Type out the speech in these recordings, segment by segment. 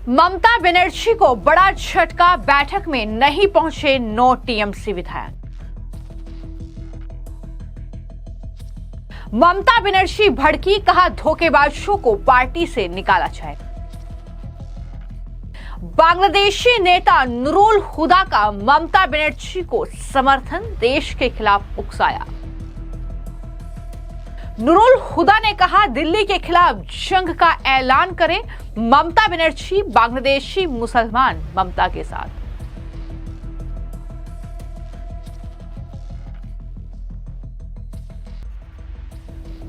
ममता बनर्जी को बड़ा झटका, बैठक में नहीं पहुंचे 9 टीएमसी विधायक। ममता बनर्जी भड़की, कहा धोखेबाजों को पार्टी से निकाला जाए। बांग्लादेशी नेता नुरुल हुदा का ममता बनर्जी को समर्थन, देश के खिलाफ उकसाया। नुरुल हुदा ने कहा दिल्ली के खिलाफ जंग का ऐलान करें, ममता बनर्जी बांग्लादेशी मुसलमान ममता के साथ।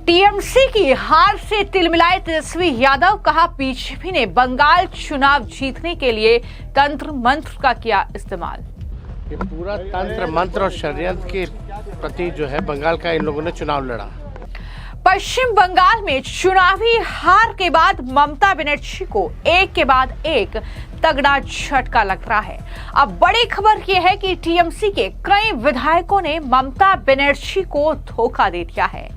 टीएमसी की हार से तिलमिलाए तेजस्वी यादव, कहा बीजेपी ने बंगाल चुनाव जीतने के लिए तंत्र मंत्र का किया इस्तेमाल। ये पूरा तंत्र मंत्र और षड्यंत्र के प्रति जो है बंगाल का इन लोगों ने चुनाव लड़ा। पश्चिम बंगाल में चुनावी हार के बाद ममता बनर्जी को एक के बाद एक तगड़ा झटका लग रहा है। अब बड़ी खबर यह है कि टीएमसी के कई विधायकों ने ममता बनर्जी को धोखा दे दिया है।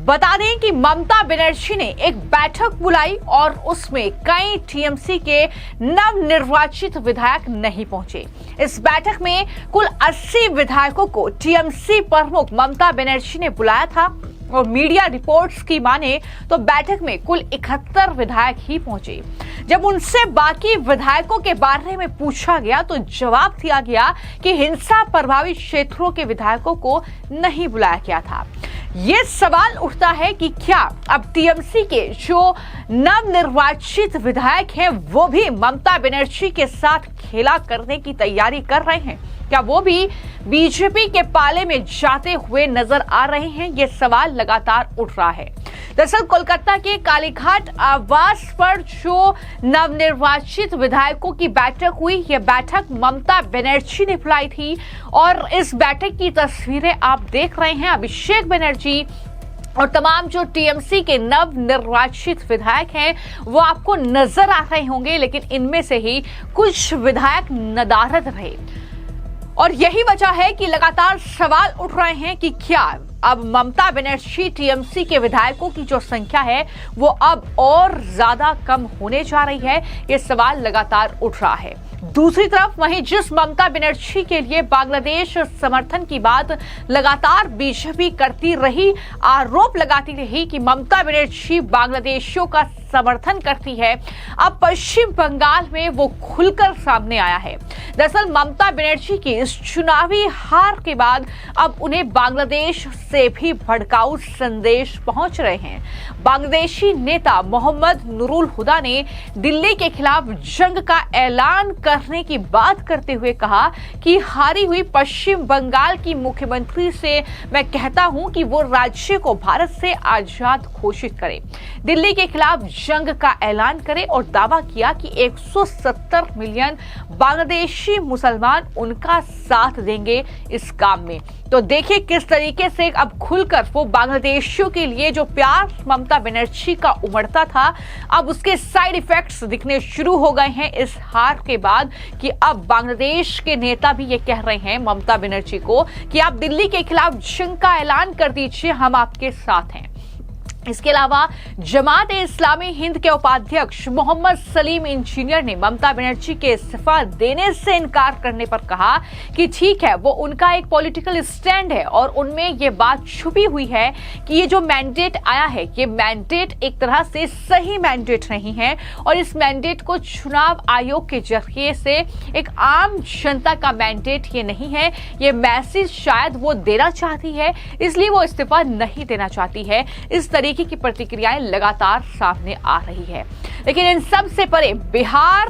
बता दें कि ममता बनर्जी ने एक बैठक बुलाई और उसमें कई टीएमसी के नवनिर्वाचित विधायक नहीं पहुंचे। इस बैठक में कुल 80 विधायकों को टीएमसी प्रमुख ममता बनर्जी ने बुलाया था और मीडिया रिपोर्ट्स की माने तो बैठक में कुल 71 विधायक ही पहुंचे। जब उनसे बाकी विधायकों के बारे में पूछा गया तो जवाब दिया गया कि हिंसा प्रभावित क्षेत्रों के विधायकों को नहीं बुलाया गया था। ये सवाल उठता है कि क्या अब टीएमसी के जो नवनिर्वाचित विधायक हैं वो भी ममता बनर्जी के साथ खेला करने की तैयारी कर रहे हैं? क्या वो भी बीजेपी के पाले में जाते हुए नजर आ रहे हैं? ये सवाल लगातार उठ रहा है। दरअसल कोलकाता के कालीघाट आवास पर जो नवनिर्वाचित विधायकों की बैठक हुई, यह बैठक ममता बनर्जी ने बुलाई थी और इस बैठक की तस्वीरें आप देख रहे हैं। अभिषेक बनर्जी और तमाम जो टीएमसी के नवनिर्वाचित विधायक हैं वो आपको नजर आ रहे होंगे, लेकिन इनमें से ही कुछ विधायक नदारद रहे और यही वजह है कि लगातार सवाल उठ रहे हैं कि क्या अब ममता बनर्जी टीएमसी के विधायकों की जो संख्या है वो अब और ज्यादा कम होने जा रही है? ये सवाल लगातार उठ रहा है। दूसरी तरफ वहीं जिस ममता बनर्जी के लिए बांग्लादेश समर्थन की बात लगातार बीजेपी करती रही, आरोप लगाती रही कि ममता बनर्जी बांग्लादेशियों का समर्थन करती है, अब पश्चिम बंगाल में वो खुलकर सामने आया है। दरअसल ममता बनर्जी की इस चुनावी हार के बाद अब उन्हें बांग्लादेश से भी भड़काऊ संदेश पहुंच रहे हैं। बांग्लादेशी नेता मोहम्मद नुरुल हुदा ने दिल्ली के खिलाफ जंग का ऐलान करने की बात करते हुए कहा कि हारी हुई पश्चिम बंगाल की मुख्यमंत्री से मैं कहता हूं कि वो राज्य को भारत से आजाद घोषित करे, दिल्ली के खिलाफ जंग का ऐलान करे और दावा किया कि 170 मिलियन बांग्लादेशी मुसलमान उनका साथ देंगे इस काम में। तो देखिए किस तरीके से अब खुलकर वो बांग्लादेशियों के लिए जो प्यार ममता बनर्जी का उमड़ता था, अब उसके साइड इफेक्ट्स दिखने शुरू हो गए हैं इस हार के बाद कि अब बांग्लादेश के नेता भी ये कह रहे हैं ममता बनर्जी को कि आप दिल्ली के खिलाफ जंग का ऐलान कर दीजिए, हम आपके साथ हैं। इसके अलावा जमात ए इस्लामी हिंद के उपाध्यक्ष मोहम्मद सलीम इंजीनियर ने ममता बनर्जी के इस्तीफा देने से इनकार करने पर कहा कि ठीक है, वो उनका एक पॉलिटिकल स्टैंड है और उनमें ये बात छुपी हुई है कि ये जो मैंडेट आया है, ये मैंडेट एक तरह से सही मैंडेट नहीं है और इस मैंडेट को चुनाव आयोग के जरिए से एक आम जनता का मैंडेट ये नहीं है। ये मैसेज शायद वो देना चाहती है, इसलिए वो इस्तीफा नहीं देना चाहती है। इस की प्रतिक्रियाएं लगातार सामने आ रही है। लेकिन इन सब से परे बिहार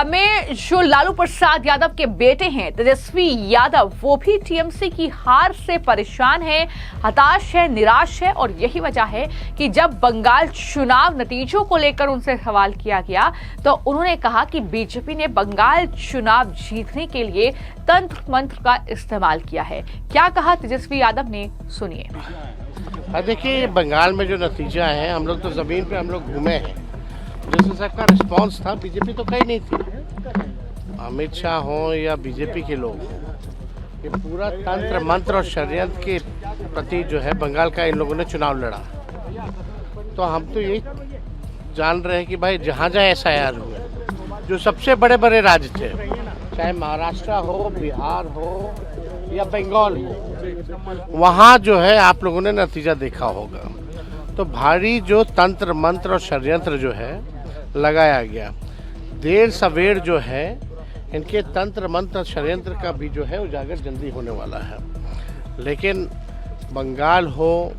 में जो लालू प्रसाद यादव के बेटे हैं तेजस्वी यादव, वो भी टीएमसी की हार से परेशान है, हताश है, निराश है और यही वजह है कि जब बंगाल चुनाव नतीजों को लेकर उनसे सवाल किया गया तो उन्होंने कहा कि बीजेपी ने बंगाल चुनाव जीतने के लिए तंत्र मंत्र का इस्तेमाल किया है। क्या कहा तेजस्वी यादव ने, सुनिए। देखिए बंगाल में जो नतीजा है, हम लोग तो जमीन पे हम लोग घूमे हैं, जिस हिसाब का रिस्पांस था बीजेपी तो कहीं नहीं थी। अमित शाह हो या बीजेपी के लोग, ये पूरा तंत्र मंत्र और षड्यंत्र के प्रति जो है बंगाल का इन लोगों ने चुनाव लड़ा। तो हम तो यही जान रहे हैं कि भाई जहाँ जहाँ SIR हुए जो सबसे बड़े बड़े राज्य थे, चाहे महाराष्ट्र हो, बिहार हो या बंगाल हो, वहाँ जो है आप लोगों ने नतीजा देखा होगा। तो भारी जो तंत्र मंत्र और षड्यंत्र जो है लगाया गया, देर सवेर जो है इनके तंत्र मंत्र षड्यंत्र का भी जो है उजागर जल्दी होने वाला है। लेकिन बंगाल हो,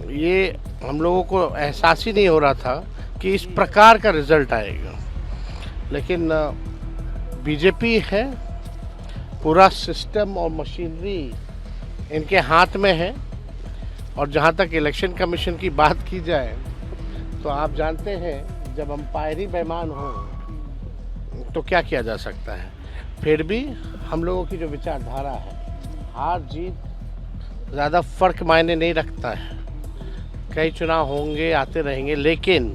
ये हम लोगों को एहसास ही नहीं हो रहा था कि इस प्रकार का रिजल्ट आएगा। लेकिन बीजेपी है, पूरा सिस्टम और मशीनरी इनके हाथ में है। और जहाँ तक इलेक्शन कमीशन की बात की जाए तो आप जानते हैं जब अंपायर ही बेईमान हो तो क्या किया जा सकता है। फिर भी हम लोगों की जो विचारधारा है, हार जीत ज़्यादा फर्क मायने नहीं रखता है। कई चुनाव होंगे, आते रहेंगे, लेकिन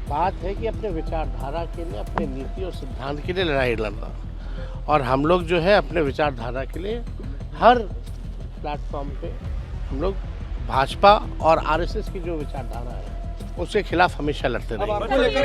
बात है कि अपने विचारधारा के लिए, अपने नीति और सिद्धांत के लिए लड़ाई लड़ना। और हम लोग जो है अपने विचारधारा के लिए हर प्लेटफॉर्म पे हम लोग भाजपा और आरएसएस की जो विचारधारा है उसके खिलाफ हमेशा लड़ते रहेंगे।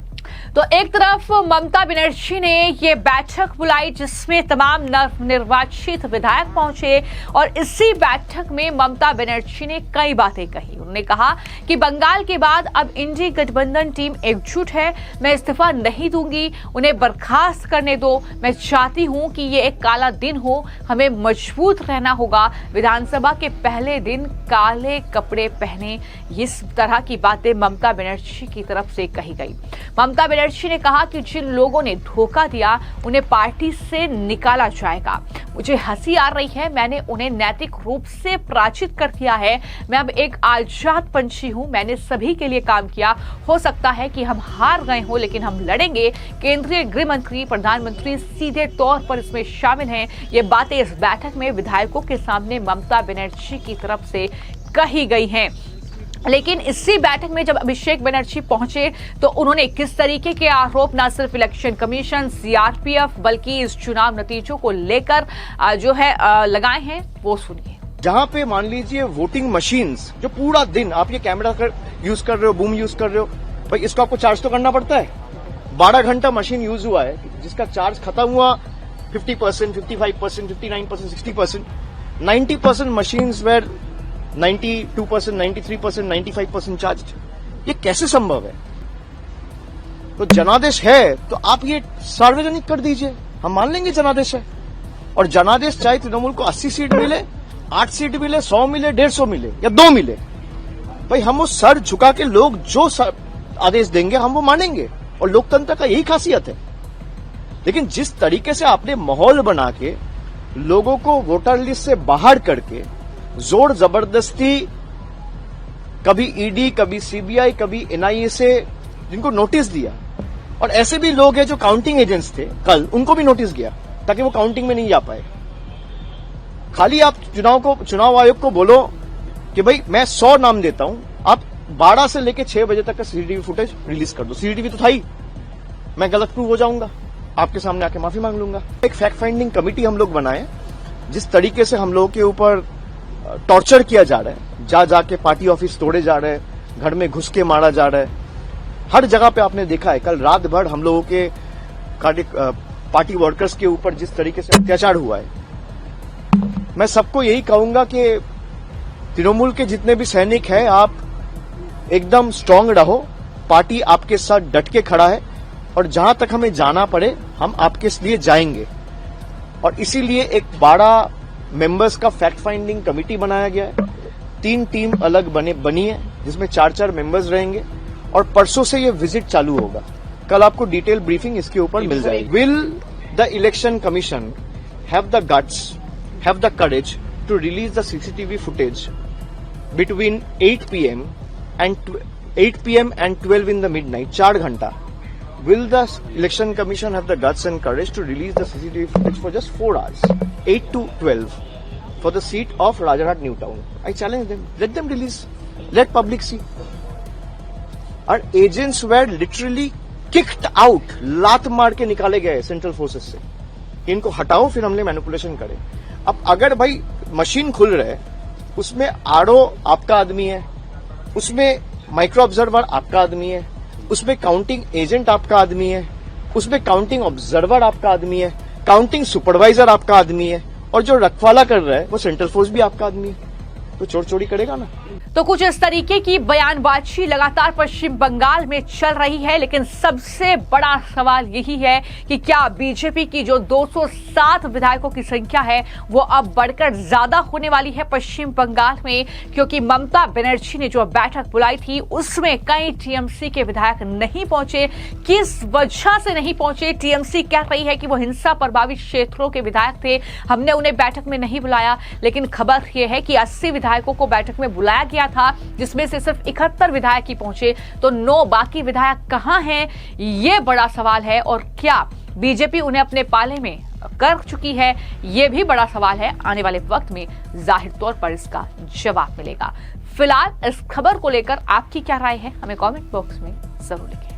तो एक तरफ ममता बनर्जी ने ये बैठक बुलाई जिसमें तमाम नवनिर्वाचित विधायक पहुंचे और इसी बैठक में ममता बनर्जी ने कई बातें कही। उन्होंने कहा कि बंगाल के बाद अब इंडी गठबंधन टीम एकजुट है, मैं इस्तीफा नहीं दूंगी, उन्हें बर्खास्त करने दो। मैं चाहती हूं कि ये एक काला दिन हो, हमें मजबूत रहना होगा। विधानसभा के पहले दिन काले कपड़े पहने, इस तरह की बातें ममता बनर्जी की तरफ से कही गई। ममता बनर्जी ने कहा कि जिन लोगों ने धोखा दिया उन्हें पार्टी से निकाला जाएगा। मुझे हंसी आ रही है, मैंने उन्हें नैतिक रूप से पराजित कर दिया है। मैं अब एक आजाद पंछी हूं, मैंने सभी के लिए काम किया। हो सकता है कि हम हार गए हो, लेकिन हम लड़ेंगे। केंद्रीय गृह मंत्री, प्रधानमंत्री सीधे तौर पर इसमें शामिल हैं। ये बातें इस बैठक में विधायकों के सामने ममता बनर्जी की तरफ से कही गई हैं। लेकिन इसी बैठक में जब अभिषेक बनर्जी पहुंचे तो उन्होंने किस तरीके के आरोप न सिर्फ इलेक्शन कमीशन, सीआरपीएफ बल्कि इस चुनाव नतीजों को लेकर जो है लगाए हैं, वो सुनिए। जहां पे मान लीजिए वोटिंग मशीन्स जो पूरा दिन आप ये कैमरा यूज कर रहे हो, बूम यूज कर रहे हो, भाई इसको आपको चार्ज तो करना पड़ता है। 12 घंटा मशीन यूज हुआ है जिसका चार्ज खत्म हुआ 50%, 55%, 59%, 60%, 90% मशीन्स वेर 92%, 93%, 95% चार्ज। ये कैसे संभव है? तो जनादेश है तो आप ये सार्वजनिक कर दीजिए, हम मान लेंगे जनादेश है। और जनादेश चाहे तृणमूल को 80 सीट मिले, 8 सीट मिले, 100 मिले, 150 मिले या 2 मिले, भाई हम वो सर झुका के लोग जो आदेश देंगे हम वो मानेंगे। और लोकतंत्र का यही खासियत है। लेकिन जिस तरीके से आपने माहौल बना के लोगों को वोटर लिस्ट से बाहर करके जोर जबरदस्ती, कभी ईडी, कभी सीबीआई, कभी एनआईए से जिनको नोटिस दिया, और ऐसे भी लोग हैं जो काउंटिंग एजेंट्स थे कल, उनको भी नोटिस गया ताकि वो काउंटिंग में नहीं जा पाए। खाली आप चुनाव आयोग को बोलो कि भाई मैं 100 नाम देता हूं, आप 12 से लेकर 6 बजे तक का सीसीटीवी फुटेज रिलीज कर दो। सीसीटीवी तो था ही, मैं गलत प्रूव हो जाऊंगा, आपके सामने आके माफी मांग लूंगा। एक फैक्ट फाइंडिंग कमेटी हम लोग बनाए। जिस तरीके से हम लोगों के ऊपर टॉर्चर किया जा रहा है, जा जाके पार्टी ऑफिस तोड़े जा रहे हैं, घर में घुस के मारा जा रहा है, हर जगह पे आपने देखा है। कल रात भर हम लोगों के पार्टी वर्कर्स के ऊपर जिस तरीके से अत्याचार हुआ है, मैं सबको यही कहूंगा कि तृणमूल के जितने भी सैनिक हैं, आप एकदम स्ट्रांग रहो, पार्टी आपके साथ डट के खड़ा है और जहां तक हमें जाना पड़े हम आपके लिए जाएंगे। और इसीलिए एक 12 मेंबर्स का फैक्ट फाइंडिंग कमेटी बनाया गया है। 3 टीम अलग बनी है जिसमें 4-4 मेंबर्स रहेंगे और परसों से ये विजिट चालू होगा। कल आपको डिटेल ब्रीफिंग इसके ऊपर मिल जाएगी। Will the election commission have the guts, have the courage to release the CCTV footage between 8 PM and 12 in the midnight, 4 घंटा? Will the election commission have the guts and courage to release the CCTV footage for just 4 hours, 8 to 12, for the seat of Rajarhat New Town? I challenge them. Let them release. Let public see. Our agents were literally kicked out. लात मार के निकाले गए central forces से। इनको हटाओ, फिर हमने मैनिपुलेशन करे। अब अगर भाई मशीन खुल रहे, उसमें आरओ आपका आदमी है, उसमें माइक्रो ऑब्जर्वर आपका आदमी है, उसमें काउंटिंग एजेंट आपका आदमी है, उसमें काउंटिंग ऑब्जर्वर आपका आदमी है, काउंटिंग सुपरवाइजर आपका आदमी है, और जो रखवाला कर रहा है वो सेंट्रल फोर्स भी आपका आदमी है, तो चोर चोरी करेगा ना। तो कुछ इस तरीके की बयानबाजी लगातार पश्चिम बंगाल में चल रही है, लेकिन सबसे बड़ा सवाल यही है कि क्या बीजेपी की जो 207 विधायकों की संख्या है वो अब बढ़कर ज्यादा होने वाली है पश्चिम बंगाल में, क्योंकि ममता बनर्जी ने जो बैठक बुलाई थी उसमें कई टीएमसी के विधायक नहीं पहुंचे। किस वजह से नहीं पहुंचे? टीएमसी कह रही है कि वो हिंसा प्रभावित क्षेत्रों के विधायक थे, हमने उन्हें बैठक में नहीं बुलाया, लेकिन खबर यह है कि 80 विधायकों को बैठक में बुलाया गया था, जिसमें से सिर्फ 71 विधायक ही पहुंचे, तो 9 बाकी विधायक कहां हैं? ये बड़ा सवाल है। और क्या बीजेपी उन्हें अपने पाले में कर चुकी है? ये भी बड़ा सवाल है। आने वाले वक्त में जाहिर तौर पर इसका जवाब मिलेगा। फिलहाल इस खबर को लेकर आपकी क्या राय है, हमें कमेंट बॉक्स में जरूर लिखें।